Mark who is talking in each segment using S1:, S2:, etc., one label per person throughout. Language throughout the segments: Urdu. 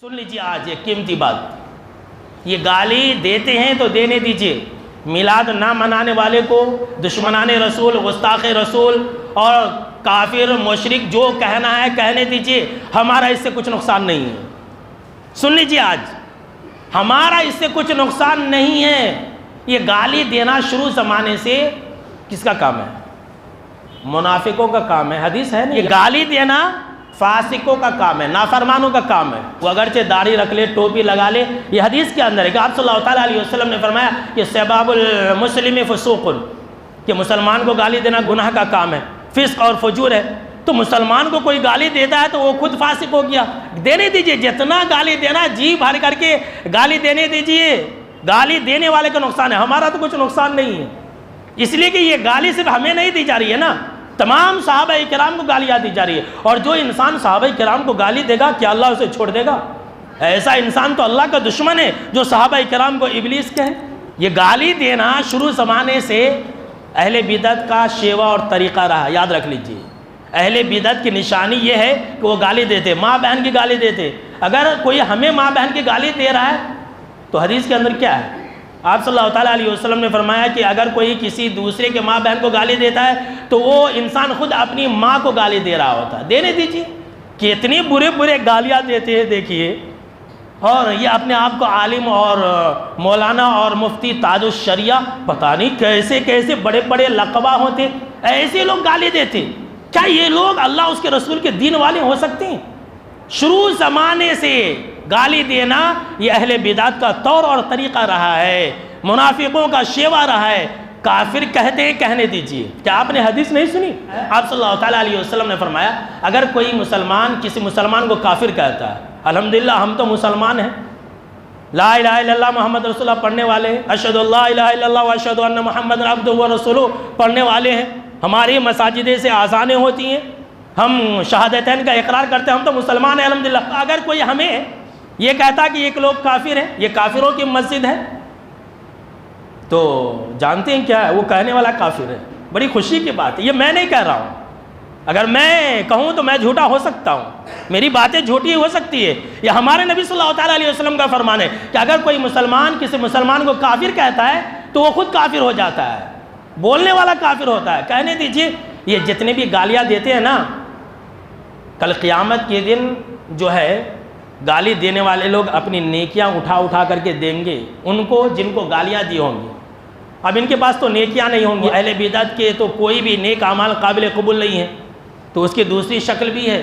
S1: سن لیجیے آج ایک قیمتی بات، یہ گالی دیتے ہیں تو دینے دیجیے۔ میلاد نہ منانے والے کو دشمنان رسول، گستاخ رسول اور کافر مشرک جو کہنا ہے کہنے دیجیے، ہمارا اس سے کچھ نقصان نہیں ہے۔ سن لیجیے آج، ہمارا اس سے کچھ نقصان نہیں ہے۔ یہ گالی دینا شروع زمانے سے کس کا کام ہے؟ منافقوں کا کام ہے۔ حدیث ہے نا، یہ گالی دینا فاسقوں کا کام ہے، نافرمانوں کا کام ہے۔ وہ اگرچہ داڑھی رکھ لے، ٹوپی لگا لے، یہ حدیث کے اندر ہے کہ آپ صلی اللہ تعالیٰ علیہ وسلم نے فرمایا کہ سباب المسلم فسوق، کہ مسلمان کو گالی دینا گناہ کا کام ہے، فسق اور فجور ہے۔ تو مسلمان کو کوئی گالی دیتا ہے تو وہ خود فاسق ہو گیا۔ دینے دیجئے، جتنا گالی دینا جی بھر کر کے گالی دینے دیجئے۔ گالی دینے والے کا نقصان ہے، ہمارا تو کچھ نقصان نہیں ہے۔ اس لیے کہ یہ گالی صرف ہمیں نہیں دی جا رہی ہے نا، تمام صحابہ کرام کو گالیاں دی جا رہی ہے۔ اور جو انسان صحابہ کرام کو گالی دے گا کیا اللہ اسے چھوڑ دے گا؟ ایسا انسان تو اللہ کا دشمن ہے جو صحابہ کرام کو ابلیس کہے۔ یہ گالی دینا شروع زمانے سے اہل بدعت کا شیوہ اور طریقہ رہا، یاد رکھ لیجئے۔ اہل بدعت کی نشانی یہ ہے کہ وہ گالی دیتے، ماں بہن کی گالی دیتے۔ اگر کوئی ہمیں ماں بہن کی گالی دے رہا ہے تو حدیث کے اندر کیا ہے؟ آپ صلی اللہ تعالیٰ علیہ وسلم نے فرمایا کہ اگر کوئی کسی دوسرے کے ماں بہن کو گالی دیتا ہے تو وہ انسان خود اپنی ماں کو گالی دے رہا ہوتا ہے۔ دینے دیجیے کہ اتنی برے گالیاں دیتے ہیں، دیکھیے۔ اور یہ اپنے آپ کو عالم اور مولانا اور مفتی تاج الشریعہ، پتہ نہیں کیسے کیسے بڑے بڑے لقبہ ہوتے، ایسے لوگ گالی دیتے۔ کیا یہ لوگ اللہ اس کے رسول کے دین والے ہو سکتے ہیں؟ شروع زمانے سے گالی دینا یہ اہل بدعت کا طور اور طریقہ رہا ہے، منافقوں کا شیوہ رہا ہے۔ کافر کہتے ہیں، کہنے دیجئے۔ کیا آپ نے حدیث نہیں سنی؟ آپ صلی اللہ تعالیٰ علیہ وسلم نے فرمایا اگر کوئی مسلمان کسی مسلمان کو کافر کہتا ہے، الحمدللہ ہم تو مسلمان ہیں، لا الہ الا اللہ محمد رسول اللہ پڑھنے والے ہیں، اشہد اللہ الہ الا اللہ و اشہد ان محمد عبدہ و رسولہ پڑھنے والے ہیں، ہماری مساجدیں سے آذانیں ہوتی ہیں، ہم شہادتین کا اقرار کرتے ہیں، ہم تو مسلمان ہیں الحمدللہ۔ اگر کوئی ہمیں یہ کہتا کہ یہ لوگ کافر ہیں، یہ کافروں کی مسجد ہے، تو جانتے ہیں کیا ہے؟ وہ کہنے والا کافر ہے۔ بڑی خوشی کی بات ہے، یہ میں نہیں کہہ رہا ہوں۔ اگر میں کہوں تو میں جھوٹا ہو سکتا ہوں، میری باتیں جھوٹی ہو سکتی ہے۔ یہ ہمارے نبی صلی اللہ تعالیٰ علیہ وسلم کا فرمان ہے کہ اگر کوئی مسلمان کسی مسلمان کو کافر کہتا ہے تو وہ خود کافر ہو جاتا ہے، بولنے والا کافر ہوتا ہے۔ کہنے دیجئے، یہ جتنے بھی گالیاں دیتے ہیں نا، کل قیامت کے دن جو ہے گالی دینے والے لوگ اپنی نیکیاں اٹھا کر کے دیں گے ان کو جن کو گالیاں دی ہوں گی۔ اب ان کے پاس تو نیکیاں نہیں ہوں گی، اہل بدعت کے تو کوئی بھی نیک اعمال قابل قبول نہیں ہے، تو اس کی دوسری شکل بھی ہے،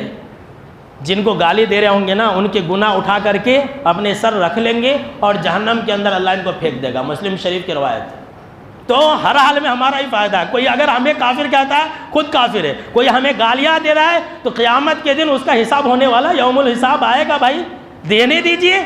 S1: جن کو گالی دے رہے ہوں گے نا ان کے گناہ اٹھا کر کے اپنے سر رکھ لیں گے اور جہنم کے اندر اللہ ان کو پھینک دے گا۔ مسلم شریف کی روایت ہے۔ تو ہر حال میں ہمارا ہی فائدہ ہے۔ کوئی اگر ہمیں کافر کہتا ہے خود کافر ہے، کوئی ہمیں گالیاں دے رہا ہے تو قیامت کے دن اس کا حساب ہونے والا، یوم الحساب آئے گا بھائی، دینے دیجئے۔